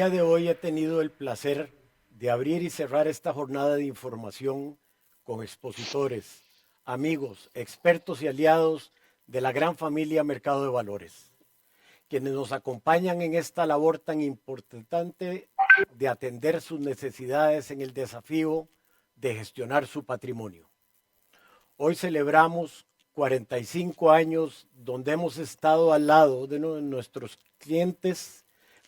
día de hoy he tenido el placer de abrir y cerrar esta jornada de información con expositores, amigos, expertos y aliados de la gran familia Mercado de Valores, quienes nos acompañan en esta labor tan importante de atender sus necesidades en el desafío de gestionar su patrimonio. Hoy celebramos 45 años donde hemos estado al lado de nuestros clientes,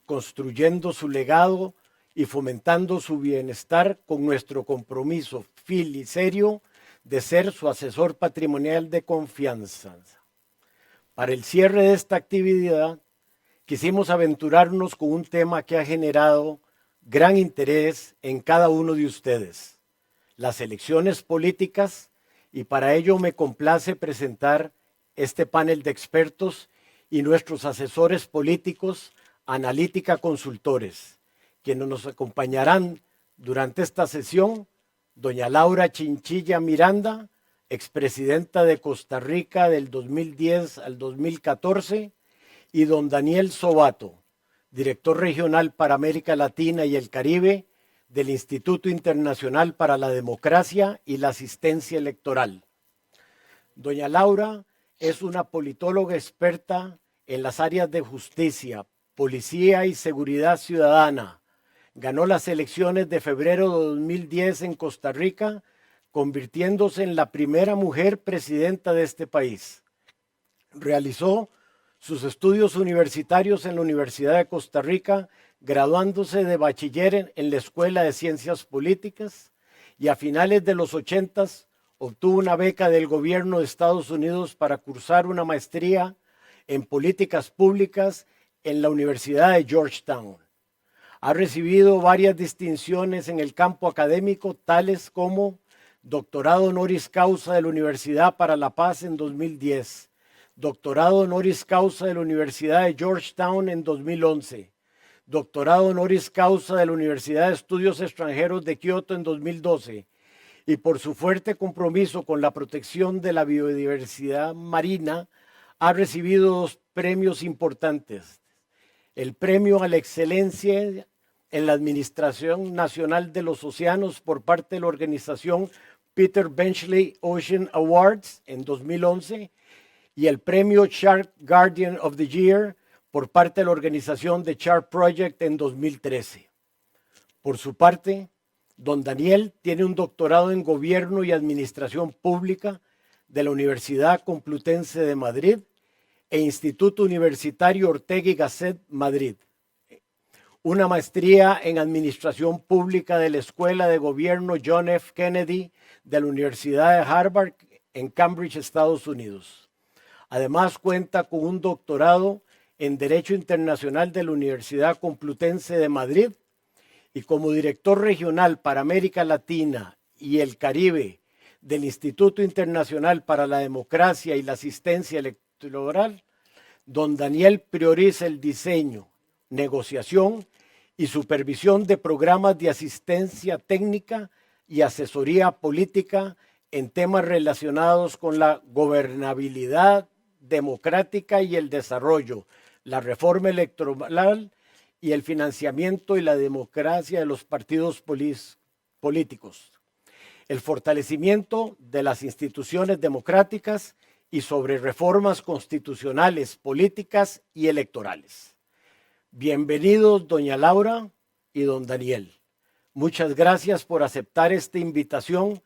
construyendo su legado y fomentando su bienestar con nuestro compromiso fiel y serio de ser su asesor patrimonial de confianza. Para el cierre de esta actividad, quisimos aventurarnos con un tema que ha generado gran interés en cada uno de ustedes, las elecciones políticas, y para ello me complace presentar este panel de expertos y nuestros asesores políticos, Analítica Consultores, quienes nos acompañarán durante esta sesión: doña Laura Chinchilla Miranda, expresidenta de Costa Rica del 2010 al 2014, y don Daniel Sobato, director regional para América Latina y el Caribe del Instituto Internacional para la Democracia y la Asistencia Electoral. Doña Laura es una politóloga experta en las áreas de justicia, policía y seguridad ciudadana. Ganó las elecciones de febrero de 2010 en Costa Rica, convirtiéndose en la primera mujer presidenta de este país. Realizó sus estudios universitarios en la Universidad de Costa Rica, graduándose de bachiller en la Escuela de Ciencias Políticas, y a finales de los 80s obtuvo una beca del gobierno de Estados Unidos para cursar una maestría en políticas públicas en la Universidad de Georgetown. Ha recibido varias distinciones en el campo académico, tales como doctorado honoris causa de la Universidad para la Paz en 2010, doctorado honoris causa de la Universidad de Georgetown en 2011, doctorado honoris causa de la Universidad de Estudios Extranjeros de Kioto en 2012, y por su fuerte compromiso con la protección de la biodiversidad marina, ha recibido 2 premios importantes: el Premio a la Excelencia en la Administración Nacional de los Océanos por parte de la organización Peter Benchley Ocean Awards en 2011, y el Premio Shark Guardian of the Year por parte de la organización The Shark Project en 2013. Por su parte, don Daniel tiene un doctorado en Gobierno y Administración Pública de la Universidad Complutense de Madrid e Instituto Universitario Ortega y Gasset, Madrid. Una maestría en Administración Pública de la Escuela de Gobierno John F. Kennedy de la Universidad de Harvard en Cambridge, Estados Unidos. Además, cuenta con un doctorado en Derecho Internacional de la Universidad Complutense de Madrid, y como director regional para América Latina y el Caribe del Instituto Internacional para la Democracia y la Asistencia Electoral, don Daniel prioriza el diseño, negociación y supervisión de programas de asistencia técnica y asesoría política en temas relacionados con la gobernabilidad democrática y el desarrollo, la reforma electoral y el financiamiento y la democracia de los partidos políticos, el fortalecimiento de las instituciones democráticas y sobre reformas constitucionales, políticas y electorales. Bienvenidos doña Laura y don Daniel. Muchas gracias por aceptar esta invitación.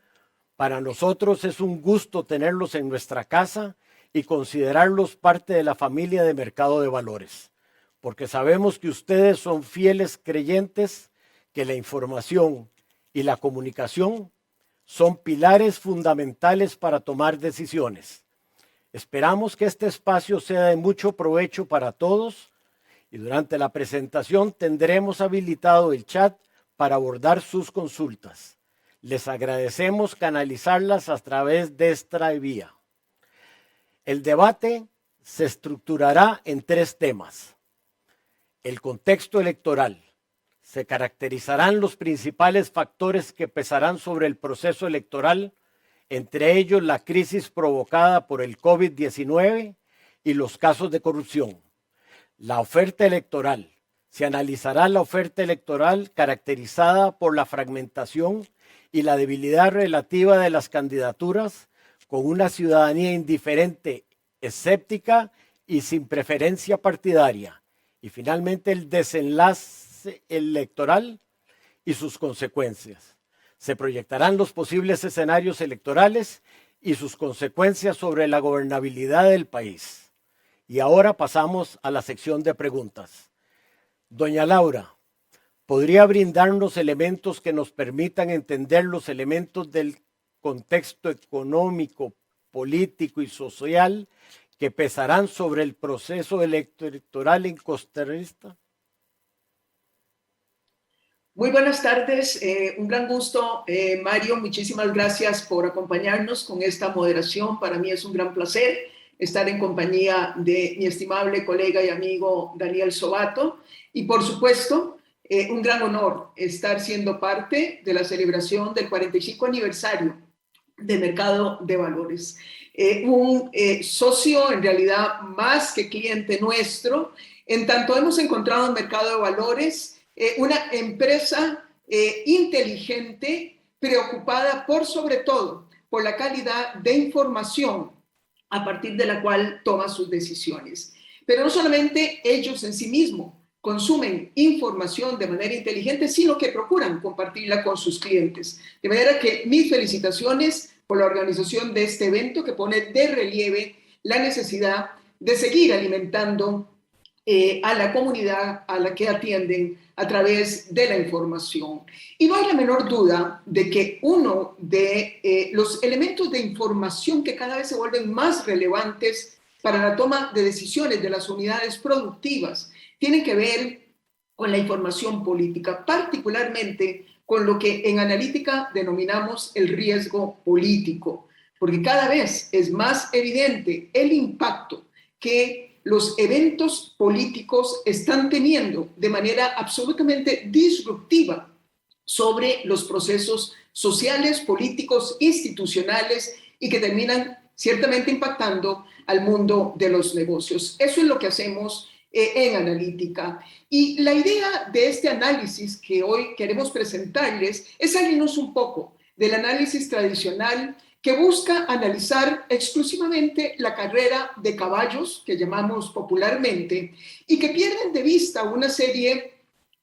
Para nosotros es un gusto tenerlos en nuestra casa y considerarlos parte de la familia de Mercado de Valores, porque sabemos que ustedes son fieles creyentes que la información y la comunicación son pilares fundamentales para tomar decisiones. Esperamos que este espacio sea de mucho provecho para todos, y durante la presentación tendremos habilitado el chat para abordar sus consultas. Les agradecemos canalizarlas a través de esta vía. El debate se estructurará en 3 temas. El contexto electoral. Se caracterizarán los principales factores que pesarán sobre el proceso electoral, entre ellos la crisis provocada por el COVID-19 y los casos de corrupción. La oferta electoral, Se analizará la oferta electoral caracterizada por la fragmentación y la debilidad relativa de las candidaturas, con una ciudadanía indiferente, escéptica y sin preferencia partidaria. Y finalmente el desenlace electoral y sus consecuencias. Se proyectarán los posibles escenarios electorales y sus consecuencias sobre la gobernabilidad del país. Y ahora pasamos a la sección de preguntas. Doña Laura, ¿podría brindarnos elementos que nos permitan entender los elementos del contexto económico, político y social que pesarán sobre el proceso electoral en Costa Rica? Muy buenas tardes, un gran gusto, Mario, muchísimas gracias por acompañarnos con esta moderación. Para mí es un gran placer estar en compañía de mi estimable colega y amigo Daniel Sobato y por supuesto un gran honor estar siendo parte de la celebración del 45 aniversario de Mercado de Valores. Un socio en realidad más que cliente nuestro, en tanto hemos encontrado en Mercado de Valores una empresa inteligente, preocupada por sobre todo por la calidad de información a partir de la cual toma sus decisiones. Pero no solamente ellos en sí mismos consumen información de manera inteligente, sino que procuran compartirla con sus clientes. De manera que mis felicitaciones por la organización de este evento que pone de relieve la necesidad de seguir alimentando a la comunidad a la que atienden a través de la información. Y no hay la menor duda de que uno de los elementos de información que cada vez se vuelven más relevantes para la toma de decisiones de las unidades productivas tienen que ver con la información política, particularmente con lo que en analítica denominamos el riesgo político, porque cada vez es más evidente el impacto que los eventos políticos están teniendo de manera absolutamente disruptiva sobre los procesos sociales, políticos, institucionales y que terminan ciertamente impactando al mundo de los negocios. Eso es lo que hacemos en analítica. Y la idea de este análisis que hoy queremos presentarles es salirnos un poco del análisis tradicional que busca analizar exclusivamente la carrera de caballos, que llamamos popularmente, y que pierden de vista una serie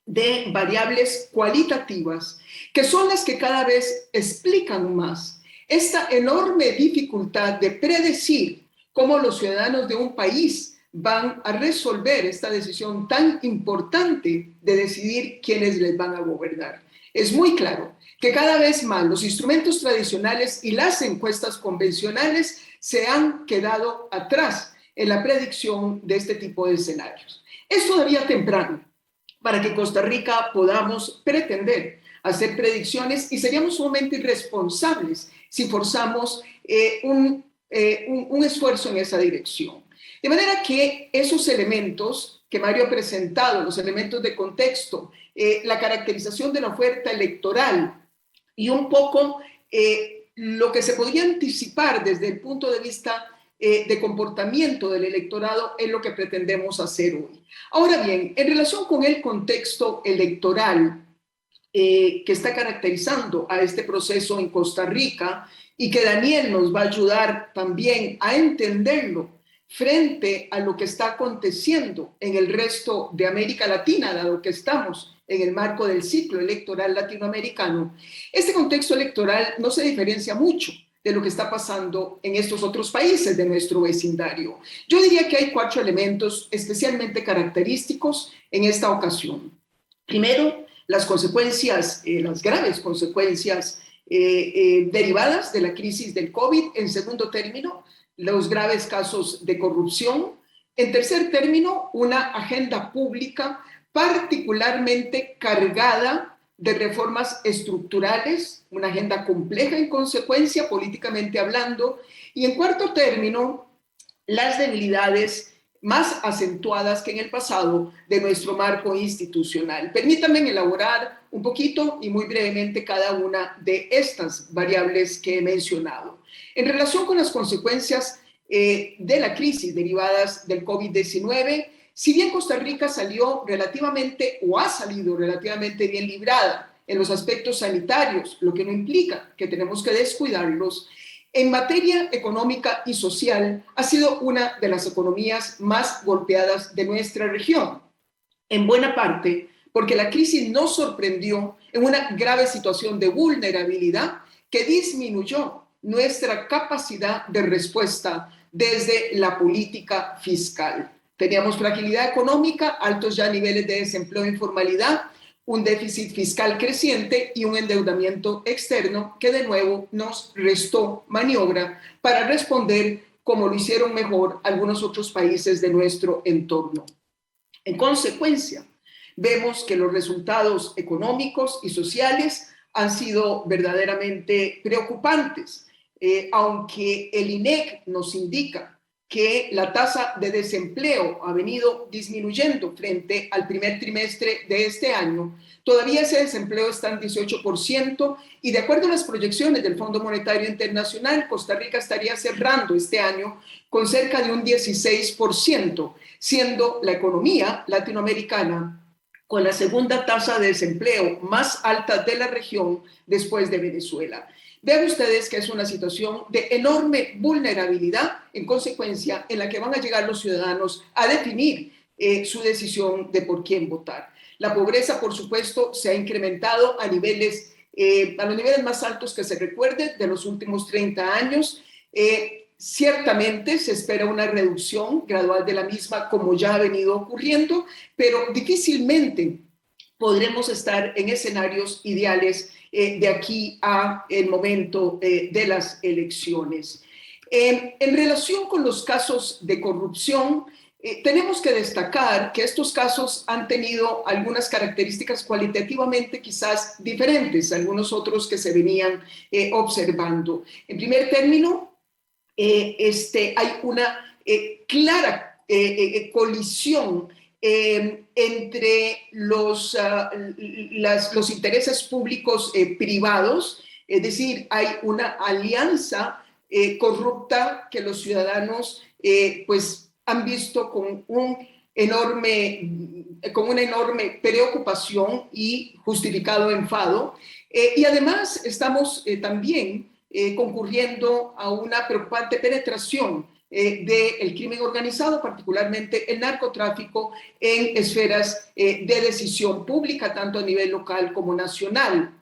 de variables cualitativas, que son las que cada vez explican más esta enorme dificultad de predecir cómo los ciudadanos de un país van a resolver esta decisión tan importante de decidir quiénes les van a gobernar. Es muy claro que cada vez más los instrumentos tradicionales y las encuestas convencionales se han quedado atrás en la predicción de este tipo de escenarios. Es todavía temprano para que Costa Rica podamos pretender hacer predicciones y seríamos sumamente irresponsables si forzamos un esfuerzo en esa dirección. De manera que esos elementos que Mario ha presentado, los elementos de contexto, la caracterización de la oferta electoral y un poco lo que se podría anticipar desde el punto de vista de comportamiento del electorado es lo que pretendemos hacer hoy. Ahora bien, en relación con el contexto electoral que está caracterizando a este proceso en Costa Rica y que Daniel nos va a ayudar también a entenderlo frente a lo que está aconteciendo en el resto de América Latina, dado que estamos en el marco del ciclo electoral latinoamericano, este contexto electoral no se diferencia mucho de lo que está pasando en estos otros países de nuestro vecindario. Yo diría que hay 4 elementos especialmente característicos en esta ocasión. Primero, las consecuencias, las graves consecuencias derivadas de la crisis del COVID. En segundo término, los graves casos de corrupción. En tercer término, una agenda pública particularmente cargada de reformas estructurales, una agenda compleja en consecuencia, políticamente hablando. Y en cuarto término, las debilidades más acentuadas que en el pasado de nuestro marco institucional. Permítanme elaborar un poquito y muy brevemente cada una de estas variables que he mencionado. En relación con las consecuencias de la crisis derivadas del COVID-19, Si bien Costa Rica salió relativamente o ha salido relativamente bien librada en los aspectos sanitarios, lo que no implica que tenemos que descuidarlos, en materia económica y social ha sido una de las economías más golpeadas de nuestra región, en buena parte porque la crisis nos sorprendió en una grave situación de vulnerabilidad que disminuyó nuestra capacidad de respuesta desde la política fiscal. Teníamos fragilidad económica, altos ya niveles de desempleo e informalidad, un déficit fiscal creciente y un endeudamiento externo que de nuevo nos restó maniobra para responder como lo hicieron mejor algunos otros países de nuestro entorno. En consecuencia, vemos que los resultados económicos y sociales han sido verdaderamente preocupantes, aunque el INEC nos indica que la tasa de desempleo ha venido disminuyendo frente al primer trimestre de este año. Todavía ese desempleo está en 18% y de acuerdo a las proyecciones del Fondo Monetario Internacional, Costa Rica estaría cerrando este año con cerca de un 16%, siendo la economía latinoamericana con la segunda tasa de desempleo más alta de la región después de Venezuela. Vean ustedes que es una situación de enorme vulnerabilidad, en consecuencia, en la que van a llegar los ciudadanos a definir su decisión de por quién votar. La pobreza, por supuesto, se ha incrementado a los niveles más altos que se recuerde de los últimos 30 años. Ciertamente se espera una reducción gradual de la misma, como ya ha venido ocurriendo, pero difícilmente podremos estar en escenarios ideales de aquí a el momento de las elecciones. En relación con los casos de corrupción, tenemos que destacar que estos casos han tenido algunas características cualitativamente quizás diferentes a algunos otros que se venían observando. En primer término, hay una clara colisión entre los intereses públicos privados, es decir, hay una alianza corrupta que los ciudadanos pues han visto con una enorme preocupación y justificado enfado. Y además estamos también concurriendo a una preocupante penetración del crimen organizado, particularmente el narcotráfico, en esferas de decisión pública, tanto a nivel local como nacional.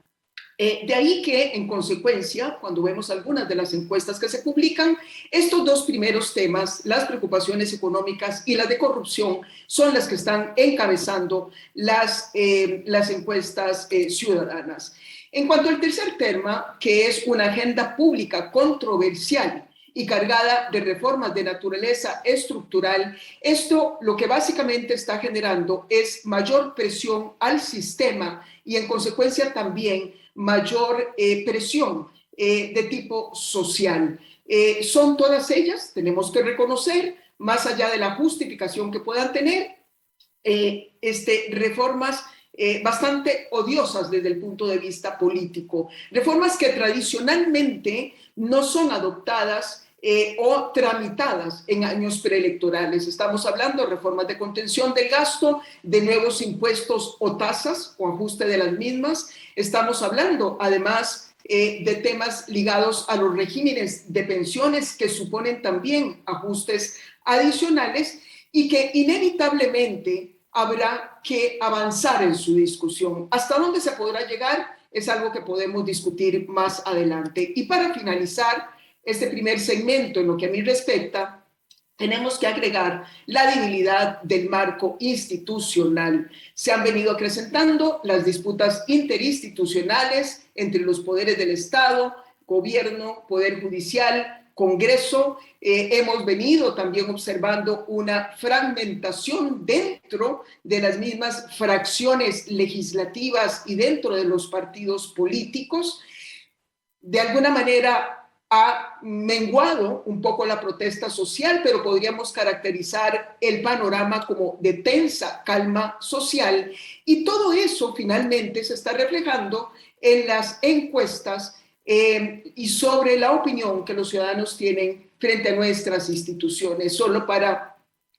De ahí que, en consecuencia, cuando vemos algunas de las encuestas que se publican, estos dos primeros temas, las preocupaciones económicas y las de corrupción, son las que están encabezando las encuestas ciudadanas. En cuanto al tercer tema, que es una agenda pública controversial y cargada de reformas de naturaleza estructural, esto lo que básicamente está generando es mayor presión al sistema y en consecuencia también mayor presión de tipo social. Son todas ellas, tenemos que reconocer, más allá de la justificación que puedan tener, reformas bastante odiosas desde el punto de vista político. Reformas que tradicionalmente no son adoptadas o tramitadas en años preelectorales. Estamos hablando de reformas de contención del gasto, de nuevos impuestos o tasas o ajuste de las mismas. Estamos hablando, además, de temas ligados a los regímenes de pensiones que suponen también ajustes adicionales y que inevitablemente habrá que avanzar en su discusión. ¿Hasta dónde se podrá llegar? Es algo que podemos discutir más adelante. Y para finalizar este primer segmento, en lo que a mí respecta, tenemos que agregar la debilidad del marco institucional. Se han venido acrecentando las disputas interinstitucionales entre los poderes del Estado, gobierno, poder judicial, Congreso. Hemos venido también observando una fragmentación dentro de las mismas fracciones legislativas y dentro de los partidos políticos. De alguna manera ha menguado un poco la protesta social, pero podríamos caracterizar el panorama como de tensa calma social, y todo eso finalmente se está reflejando en las encuestas y sobre la opinión que los ciudadanos tienen frente a nuestras instituciones. Solo para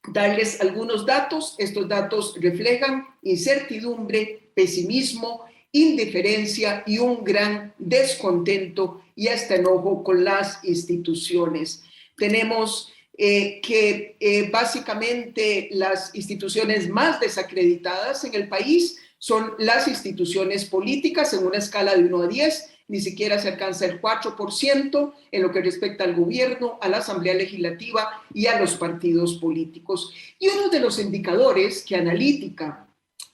darles algunos datos. Estos datos reflejan incertidumbre, pesimismo, indiferencia y un gran descontento y hasta enojo con las instituciones. Tenemos que básicamente las instituciones más desacreditadas en el país son las instituciones políticas en una escala de 1 a 10, ni siquiera se alcanza el 4% en lo que respecta al gobierno, a la Asamblea Legislativa y a los partidos políticos. Y uno de los indicadores que Analítica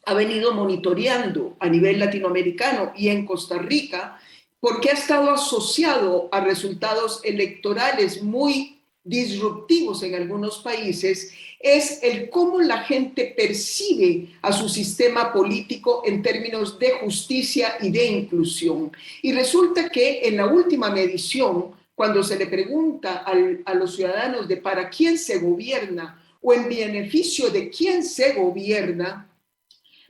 ha venido monitoreando a nivel latinoamericano y en Costa Rica, porque ha estado asociado a resultados electorales muy disruptivos en algunos países, es el cómo la gente percibe a su sistema político en términos de justicia y de inclusión. Y resulta que en la última medición, cuando se le pregunta a los ciudadanos de para quién se gobierna o en beneficio de quién se gobierna,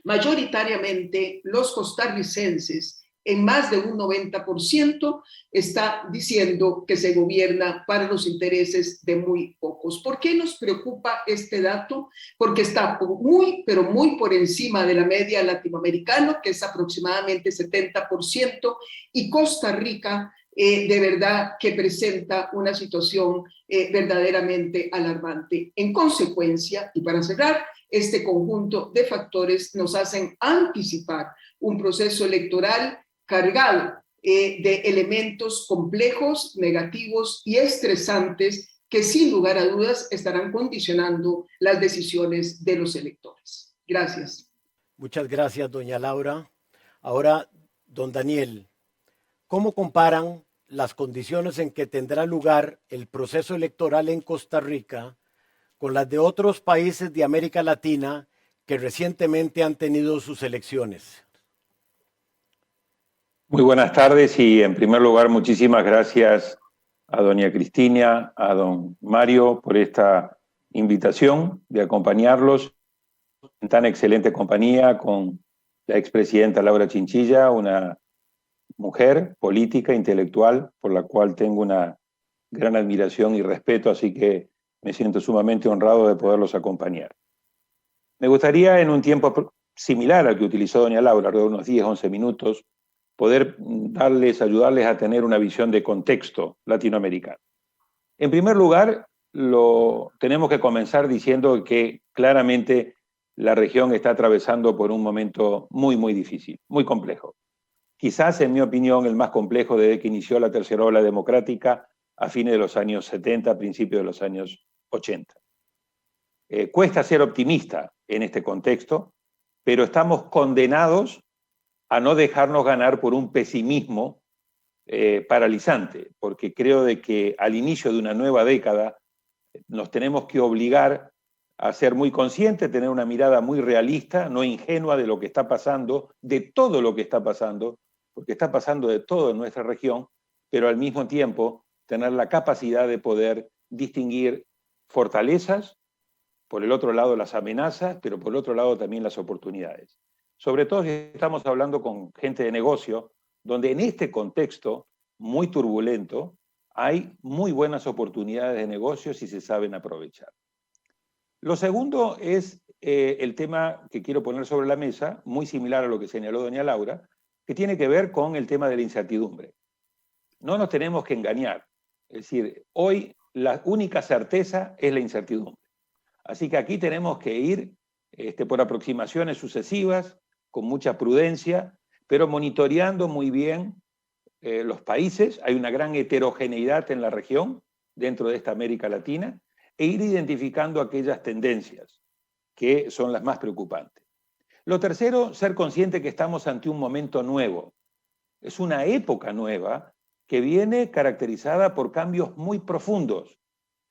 mayoritariamente los costarricenses, en más de un 90%, está diciendo que se gobierna para los intereses de muy pocos. ¿Por qué nos preocupa este dato? Porque está muy, pero muy por encima de la media latinoamericana, que es aproximadamente 70%, y Costa Rica de verdad que presenta una situación verdaderamente alarmante. En consecuencia, y para cerrar, este conjunto de factores nos hacen anticipar un proceso electoral cargado de elementos complejos, negativos y estresantes que sin lugar a dudas estarán condicionando las decisiones de los electores. Gracias. Muchas gracias, doña Laura. Ahora, don Daniel, ¿cómo comparan las condiciones en que tendrá lugar el proceso electoral en Costa Rica con las de otros países de América Latina que recientemente han tenido sus elecciones? Muy buenas tardes y en primer lugar muchísimas gracias a doña Cristina, a don Mario por esta invitación de acompañarlos en tan excelente compañía con la expresidenta Laura Chinchilla, una mujer política, intelectual, por la cual tengo una gran admiración y respeto, así que me siento sumamente honrado de poderlos acompañar. Me gustaría en un tiempo similar al que utilizó doña Laura, de unos 10, 11 minutos, poder ayudarles a tener una visión de contexto latinoamericano. En primer lugar, tenemos que comenzar diciendo que claramente la región está atravesando por un momento muy, muy difícil, muy complejo. Quizás, en mi opinión, el más complejo desde que inició la tercera ola democrática a fines de los años 70, principios de los años 80. Cuesta ser optimista en este contexto, pero estamos condenados a no dejarnos ganar por un pesimismo paralizante, porque creo de que al inicio de una nueva década nos tenemos que obligar a ser muy conscientes, tener una mirada muy realista, no ingenua de lo que está pasando, de todo lo que está pasando, porque está pasando de todo en nuestra región, pero al mismo tiempo tener la capacidad de poder distinguir fortalezas, por el otro lado las amenazas, pero por el otro lado también las oportunidades. Sobre todo si estamos hablando con gente de negocio, donde en este contexto muy turbulento hay muy buenas oportunidades de negocio si se saben aprovechar. Lo segundo es el tema que quiero poner sobre la mesa, muy similar a lo que señaló doña Laura, que tiene que ver con el tema de la incertidumbre. No nos tenemos que engañar. Es decir, hoy la única certeza es la incertidumbre. Así que aquí tenemos que ir por aproximaciones sucesivas, con mucha prudencia, pero monitoreando muy bien los países. Hay una gran heterogeneidad en la región, dentro de esta América Latina, e ir identificando aquellas tendencias que son las más preocupantes. Lo tercero, ser consciente que estamos ante un momento nuevo. Es una época nueva que viene caracterizada por cambios muy profundos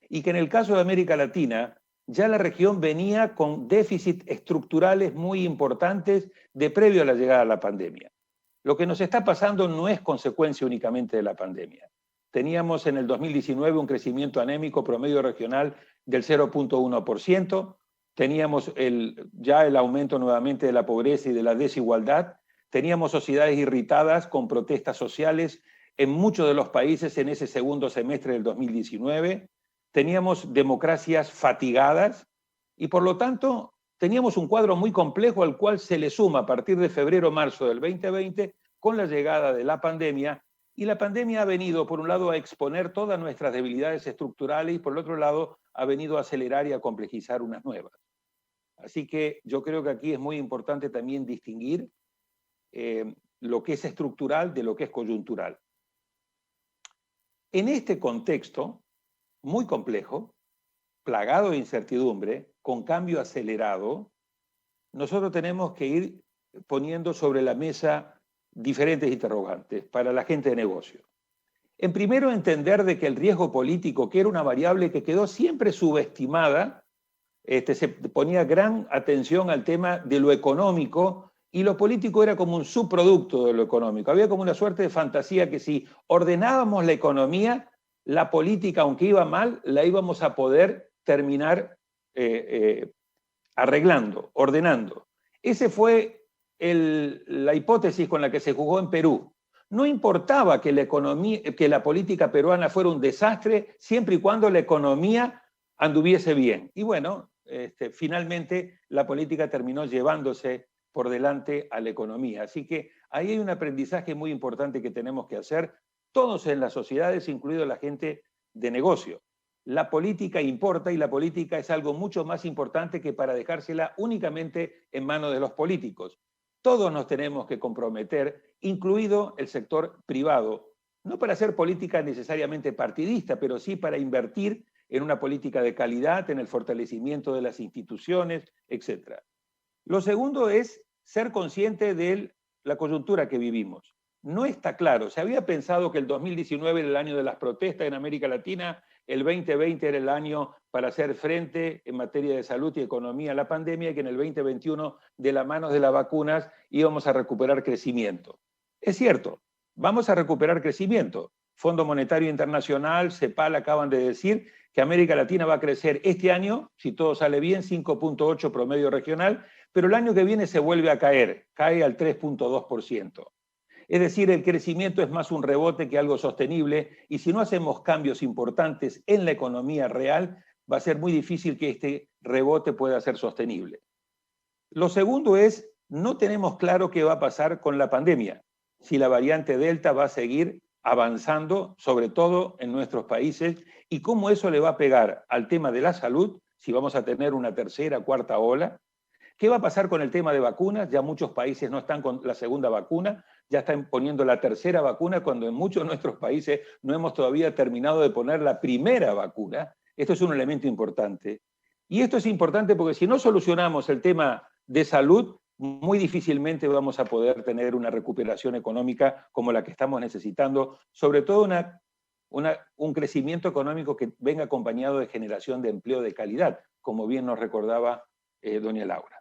y que en el caso de América Latina ya la región venía con déficits estructurales muy importantes de previo a la llegada de la pandemia. Lo que nos está pasando no es consecuencia únicamente de la pandemia. Teníamos en el 2019 un crecimiento anémico promedio regional del 0.1%, teníamos ya el aumento nuevamente de la pobreza y de la desigualdad, teníamos sociedades irritadas con protestas sociales en muchos de los países en ese segundo semestre del 2019, teníamos democracias fatigadas Y por lo tanto, teníamos un cuadro muy complejo al cual se le suma a partir de febrero-marzo del 2020 con la llegada de la pandemia. Y la pandemia ha venido, por un lado, a exponer todas nuestras debilidades estructurales y por el otro lado, ha venido a acelerar y a complejizar unas nuevas. Así que yo creo que aquí es muy importante también distinguir lo que es estructural de lo que es coyuntural. En este contexto muy complejo, plagado de incertidumbre, con cambio acelerado, nosotros tenemos que ir poniendo sobre la mesa diferentes interrogantes para la gente de negocio. En primero, entender de que el riesgo político, que era una variable que quedó siempre subestimada, se ponía gran atención al tema de lo económico y lo político era como un subproducto de lo económico. Había como una suerte de fantasía que si ordenábamos la economía, la política, aunque iba mal, la íbamos a poder terminar arreglando, ordenando. Esa fue la hipótesis con la que se jugó en Perú. No importaba que la política peruana fuera un desastre, siempre y cuando la economía anduviese bien. Y bueno, finalmente la política terminó llevándose por delante a la economía. Así que ahí hay un aprendizaje muy importante que tenemos que hacer todos en las sociedades, incluido la gente de negocio. La política importa y la política es algo mucho más importante que para dejársela únicamente en manos de los políticos. Todos nos tenemos que comprometer, incluido el sector privado, no para hacer política necesariamente partidista, pero sí para invertir en una política de calidad, en el fortalecimiento de las instituciones, etc. Lo segundo es ser consciente de la coyuntura que vivimos. No está claro. Se había pensado que el 2019 era el año de las protestas en América Latina, el 2020 era el año para hacer frente en materia de salud y economía a la pandemia, y que en el 2021, de la mano de las vacunas, íbamos a recuperar crecimiento. Es cierto, vamos a recuperar crecimiento. Fondo Monetario Internacional, CEPAL acaban de decir que América Latina va a crecer este año, si todo sale bien, 5.8 promedio regional, pero el año que viene se vuelve a caer, cae al 3.2%. Es decir, el crecimiento es más un rebote que algo sostenible, y si no hacemos cambios importantes en la economía real, va a ser muy difícil que este rebote pueda ser sostenible. Lo segundo es, no tenemos claro qué va a pasar con la pandemia, si la variante Delta va a seguir avanzando, sobre todo en nuestros países, y cómo eso le va a pegar al tema de la salud, si vamos a tener una tercera, cuarta ola. ¿Qué va a pasar con el tema de vacunas? Ya muchos países no están con la segunda vacuna, ya están poniendo la tercera vacuna, cuando en muchos de nuestros países no hemos todavía terminado de poner la primera vacuna. Esto es un elemento importante. Y esto es importante porque si no solucionamos el tema de salud, muy difícilmente vamos a poder tener una recuperación económica como la que estamos necesitando, sobre todo un crecimiento económico que venga acompañado de generación de empleo de calidad, como bien nos recordaba doña Laura.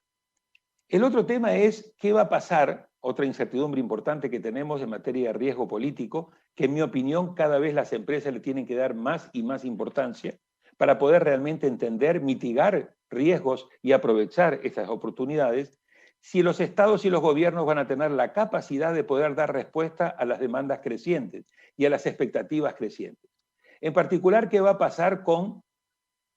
El otro tema es qué va a pasar, otra incertidumbre importante que tenemos en materia de riesgo político, que en mi opinión cada vez las empresas le tienen que dar más y más importancia para poder realmente entender, mitigar riesgos y aprovechar estas oportunidades, si los estados y los gobiernos van a tener la capacidad de poder dar respuesta a las demandas crecientes y a las expectativas crecientes. En particular, ¿qué va a pasar con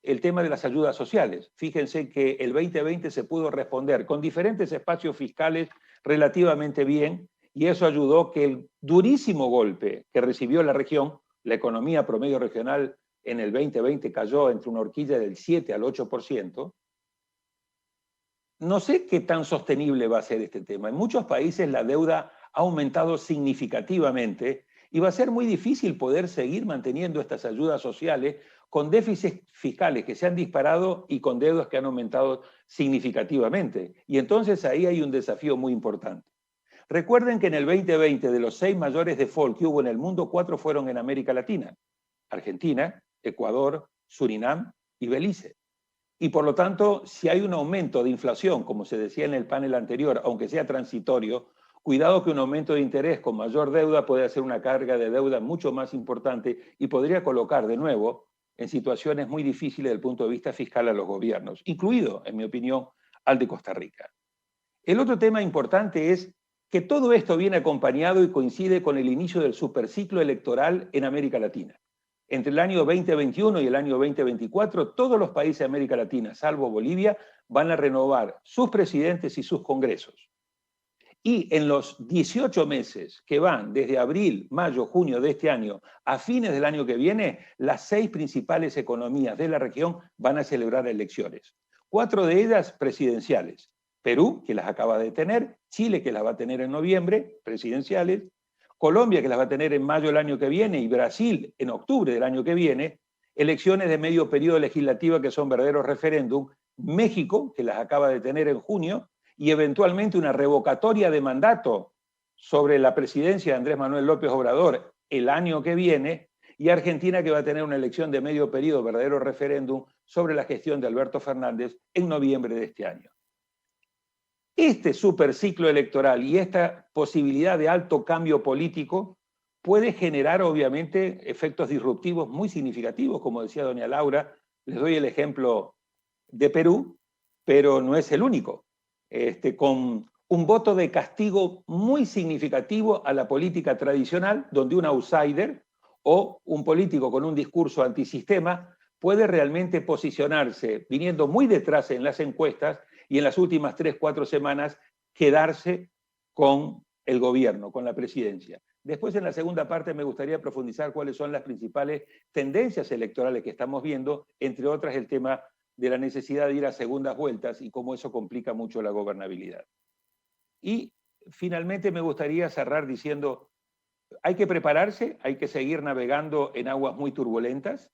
el tema de las ayudas sociales? Fíjense que el 2020 se pudo responder con diferentes espacios fiscales relativamente bien, y eso ayudó que el durísimo golpe que recibió la región, la economía promedio regional en el 2020 cayó entre una horquilla del 7 al 8%. No sé qué tan sostenible va a ser este tema. En muchos países la deuda ha aumentado significativamente y va a ser muy difícil poder seguir manteniendo estas ayudas sociales con déficits fiscales que se han disparado y con deudas que han aumentado significativamente. Y entonces ahí hay un desafío muy importante. Recuerden que en el 2020, de los 6 mayores default que hubo en el mundo, 4 fueron en América Latina: Argentina, Ecuador, Surinam y Belice. Y por lo tanto, si hay un aumento de inflación, como se decía en el panel anterior, aunque sea transitorio, cuidado que un aumento de interés con mayor deuda puede hacer una carga de deuda mucho más importante y podría colocar de nuevo en situaciones muy difíciles desde el punto de vista fiscal a los gobiernos, incluido, en mi opinión, al de Costa Rica. El otro tema importante es que todo esto viene acompañado y coincide con el inicio del superciclo electoral en América Latina. entre el año 2021 y el año 2024, todos los países de América Latina, salvo Bolivia, van a renovar sus presidentes y sus congresos. Y en los 18 meses que van desde abril, mayo, junio de este año a fines del año que viene, las 6 principales economías de la región van a celebrar elecciones. 4 de ellas presidenciales. Perú, que las acaba de tener, Chile, que las va a tener en noviembre, presidenciales, Colombia, que las va a tener en mayo del año que viene, y Brasil en octubre del año que viene, elecciones de medio periodo legislativa que son verdaderos referéndum, México, que las acaba de tener en junio, y eventualmente una revocatoria de mandato sobre la presidencia de Andrés Manuel López Obrador el año que viene, y Argentina, que va a tener una elección de medio periodo, verdadero referéndum, sobre la gestión de Alberto Fernández en noviembre de este año. Este superciclo electoral y esta posibilidad de alto cambio político puede generar, obviamente, efectos disruptivos muy significativos, como decía doña Laura. Les doy el ejemplo de Perú, pero no es el único. Con un voto de castigo muy significativo a la política tradicional, donde un outsider o un político con un discurso antisistema puede realmente posicionarse, viniendo muy detrás en las encuestas, y en las últimas 3-4 semanas quedarse con el gobierno, con la presidencia. Después, en la segunda parte, me gustaría profundizar cuáles son las principales tendencias electorales que estamos viendo, entre otras el tema de la necesidad de ir a segundas vueltas y cómo eso complica mucho la gobernabilidad. Y finalmente me gustaría cerrar diciendo, hay que prepararse, hay que seguir navegando en aguas muy turbulentas,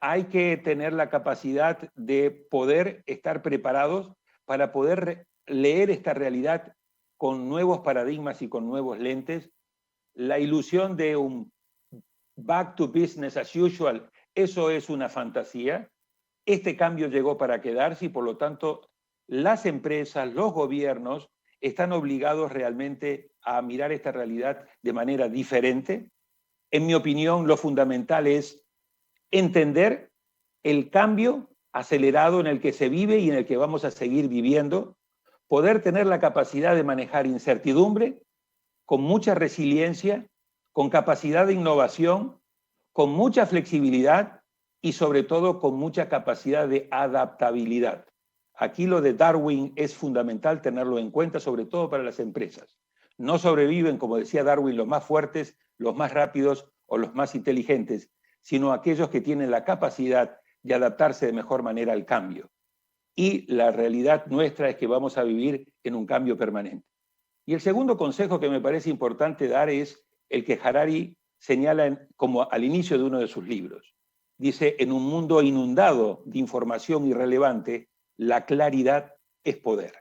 hay que tener la capacidad de poder estar preparados para poder leer esta realidad con nuevos paradigmas y con nuevos lentes. La ilusión de un back to business as usual, eso es una fantasía. Este cambio llegó para quedarse y por lo tanto las empresas, los gobiernos están obligados realmente a mirar esta realidad de manera diferente. En mi opinión, lo fundamental es entender el cambio acelerado en el que se vive y en el que vamos a seguir viviendo, poder tener la capacidad de manejar incertidumbre con mucha resiliencia, con capacidad de innovación, con mucha flexibilidad y sobre todo con mucha capacidad de adaptabilidad. Aquí lo de Darwin es fundamental tenerlo en cuenta, sobre todo para las empresas. No sobreviven, como decía Darwin, los más fuertes, los más rápidos o los más inteligentes, sino aquellos que tienen la capacidad de adaptarse de mejor manera al cambio. Y la realidad nuestra es que vamos a vivir en un cambio permanente. Y el segundo consejo que me parece importante dar es el que Harari señala como al inicio de uno de sus libros. Dice, en un mundo inundado de información irrelevante, la claridad es poder.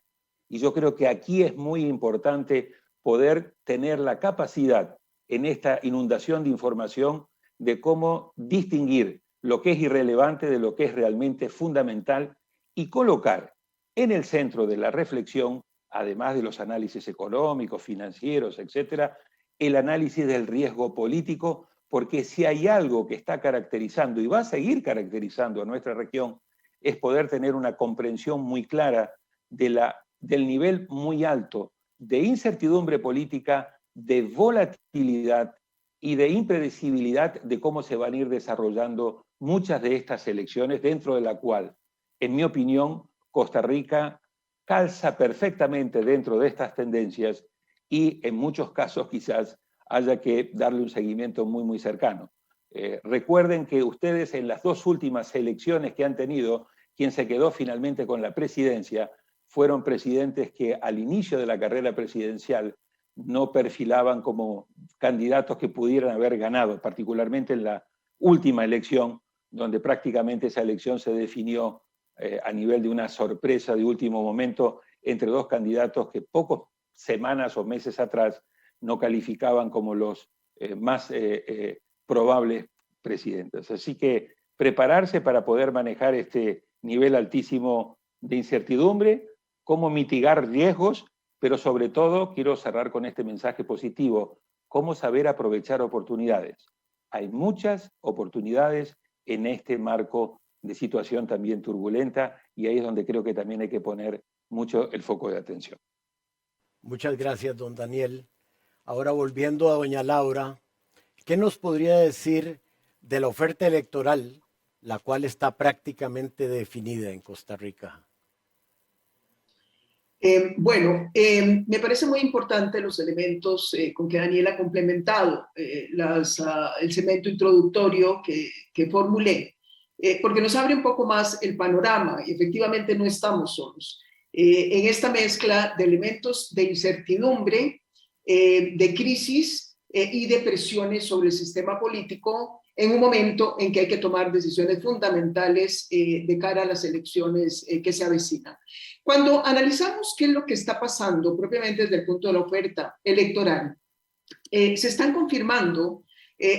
Y yo creo que aquí es muy importante poder tener la capacidad en esta inundación de información de cómo distinguir lo que es irrelevante de lo que es realmente fundamental y colocar en el centro de la reflexión, además de los análisis económicos, financieros, etcétera, el análisis del riesgo político, porque si hay algo que está caracterizando y va a seguir caracterizando a nuestra región, es poder tener una comprensión muy clara del nivel muy alto de incertidumbre política, de volatilidad y de impredecibilidad de cómo se van a ir desarrollando muchas de estas elecciones, dentro de la cual, en mi opinión, Costa Rica calza perfectamente dentro de estas tendencias y en muchos casos quizás haya que darle un seguimiento muy, muy cercano. Recuerden que ustedes en las 2 últimas elecciones que han tenido, quien se quedó finalmente con la presidencia, fueron presidentes que al inicio de la carrera presidencial no perfilaban como candidatos que pudieran haber ganado, particularmente en la última elección, donde prácticamente esa elección se definió a nivel de una sorpresa de último momento entre 2 candidatos que pocas semanas o meses atrás no calificaban como los más probables presidentes. Así que prepararse para poder manejar este nivel altísimo de incertidumbre, cómo mitigar riesgos, pero sobre todo quiero cerrar con este mensaje positivo, cómo saber aprovechar oportunidades. Hay muchas oportunidades en este marco de situación también turbulenta y ahí es donde creo que también hay que poner mucho el foco de atención. Muchas gracias, don Daniel. Ahora volviendo a doña Laura, ¿qué nos podría decir de la oferta electoral, la cual está prácticamente definida en Costa Rica? Me parece muy importante los elementos con que Daniel ha complementado el segmento introductorio que formulé, porque nos abre un poco más el panorama y efectivamente no estamos solos. En esta mezcla de elementos de incertidumbre, de crisis y de presiones sobre el sistema político en un momento en que hay que tomar decisiones fundamentales de cara a las elecciones que se avecinan. Cuando analizamos qué es lo que está pasando propiamente desde el punto de la oferta electoral, se están confirmando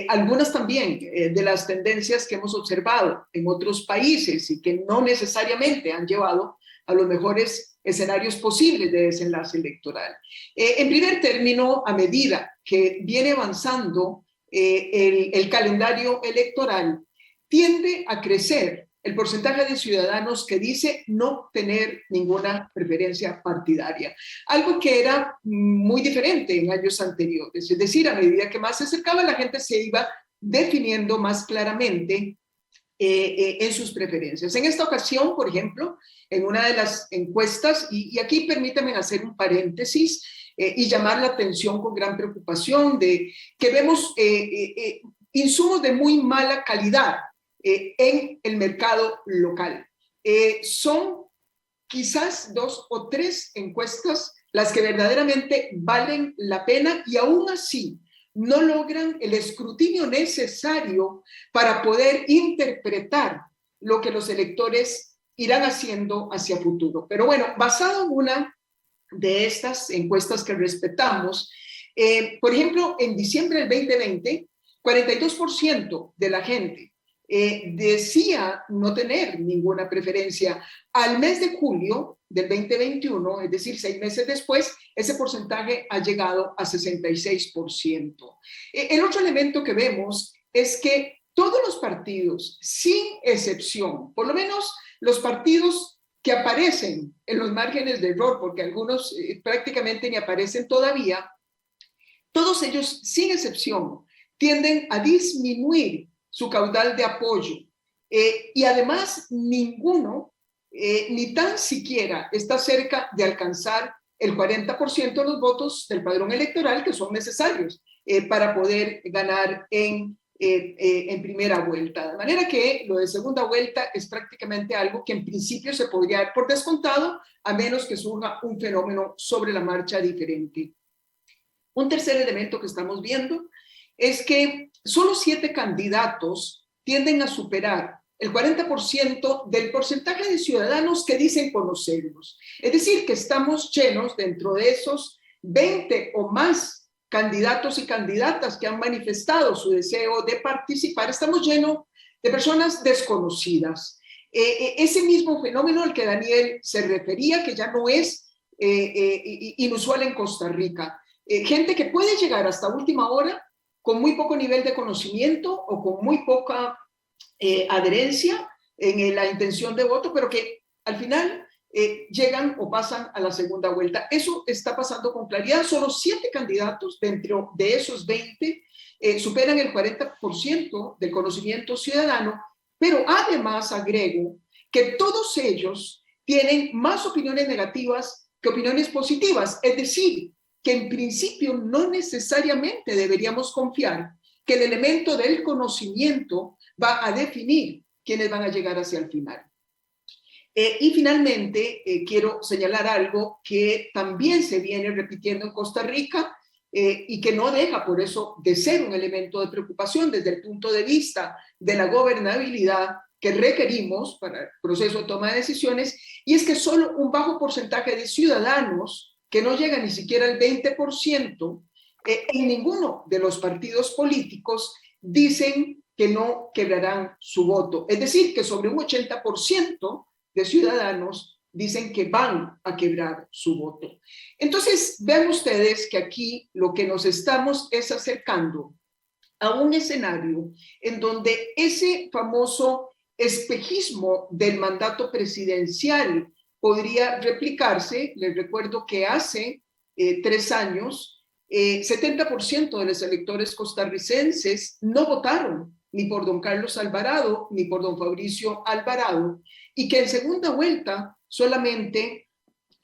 algunas también de las tendencias que hemos observado en otros países y que no necesariamente han llevado a los mejores escenarios posibles de desenlace electoral. En primer término, a medida que viene avanzando el calendario electoral, tiende a crecer el porcentaje de ciudadanos que dice no tener ninguna preferencia partidaria, algo que era muy diferente en años anteriores. Es decir, a medida que más se acercaba, la gente se iba definiendo más claramente en sus preferencias. En esta ocasión, por ejemplo, en una de las encuestas, y aquí permítanme hacer un paréntesis y llamar la atención con gran preocupación de que vemos insumos de muy mala calidad en el mercado local. Son quizás 2 o 3 encuestas las que verdaderamente valen la pena y aún así no logran el escrutinio necesario para poder interpretar lo que los electores irán haciendo hacia futuro. Pero bueno, basado en una de estas encuestas que respetamos, por ejemplo, en diciembre del 2020, 42% de la gente decía no tener ninguna preferencia. Al mes de julio del 2021, es decir, 6 meses después, ese porcentaje ha llegado a 66%. El otro elemento que vemos es que todos los partidos, sin excepción, por lo menos los partidos que aparecen en los márgenes de error, porque algunos prácticamente ni aparecen todavía, todos ellos, sin excepción, tienden a disminuir su caudal de apoyo. Y además, ninguno, ni tan siquiera, está cerca de alcanzar el 40% de los votos del padrón electoral que son necesarios para poder ganar en primera vuelta. De manera que lo de segunda vuelta es prácticamente algo que en principio se podría dar por descontado, a menos que surja un fenómeno sobre la marcha diferente. Un tercer elemento que estamos viendo es que solo 7 candidatos tienden a superar el 40% del porcentaje de ciudadanos que dicen conocerlos. Es decir, que estamos llenos dentro de esos 20 o más candidatos y candidatas que han manifestado su deseo de participar, estamos llenos de personas desconocidas. Ese mismo fenómeno al que Daniel se refería, que ya no es inusual en Costa Rica. Gente que puede llegar hasta última hora con muy poco nivel de conocimiento o con muy poca adherencia en la intención de voto, pero que al final llegan o pasan a la segunda vuelta. Eso está pasando con claridad. Solo 7 candidatos dentro de esos 20 superan el 40% del conocimiento ciudadano, pero además agrego que todos ellos tienen más opiniones negativas que opiniones positivas. Es decir, que en principio no necesariamente deberíamos confiar que el elemento del conocimiento va a definir quiénes van a llegar hacia el final. Y finalmente, quiero señalar algo que también se viene repitiendo en Costa Rica y que no deja por eso de ser un elemento de preocupación desde el punto de vista de la gobernabilidad que requerimos para el proceso de toma de decisiones, y es que solo un bajo porcentaje de ciudadanos, que no llega ni siquiera al 20%, en ninguno de los partidos políticos dicen que no quebrarán su voto. Es decir, que sobre un 80% de ciudadanos dicen que van a quebrar su voto. Entonces, vean ustedes que aquí lo que nos estamos es acercando a un escenario en donde ese famoso espejismo del mandato presidencial podría replicarse. Les recuerdo que hace 3 años, 70% de los electores costarricenses no votaron ni por don Carlos Alvarado, ni por don Fabricio Alvarado, y que en segunda vuelta solamente